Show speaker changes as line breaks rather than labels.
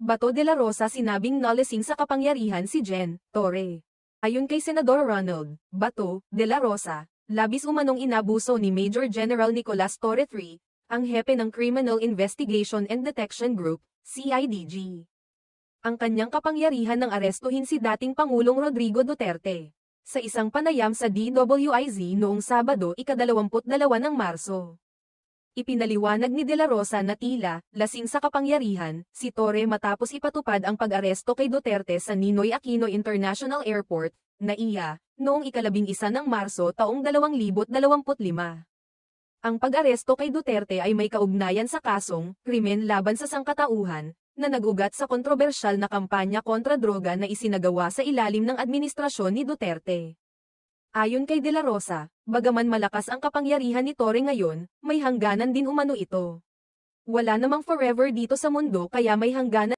Bato de la Rosa sinabing nalasing sa kapangyarihan si Jen. Torre. Ayon kay Senador Ronald Bato de la Rosa, labis umanong inabuso ni Major General Nicolas Torre III, ang hepe ng Criminal Investigation and Detection Group, CIDG. Ang kanyang kapangyarihan ng arestuhin si dating Pangulong Rodrigo Duterte. Sa isang panayam sa DWIZ noong Sabado, ika-22 ng Marso. Ipinaliwanag ni De La Rosa na tila lasing sa kapangyarihan si Torre matapos ipatupad ang pag-aresto kay Duterte sa Ninoy Aquino International Airport, NAIA, noong ika-11 ng Marso taong 2025. Ang pag-aresto kay Duterte ay may kaugnayan sa kasong krimen laban sa sangkatauhan na nag-ugat sa kontrobersyal na kampanya kontra droga na isinagawa sa ilalim ng administrasyon ni Duterte. Ayon kay De La Rosa, bagaman malakas ang kapangyarihan ni Torre ngayon, may hangganan din umano ito. Wala namang forever dito sa mundo kaya may hangganan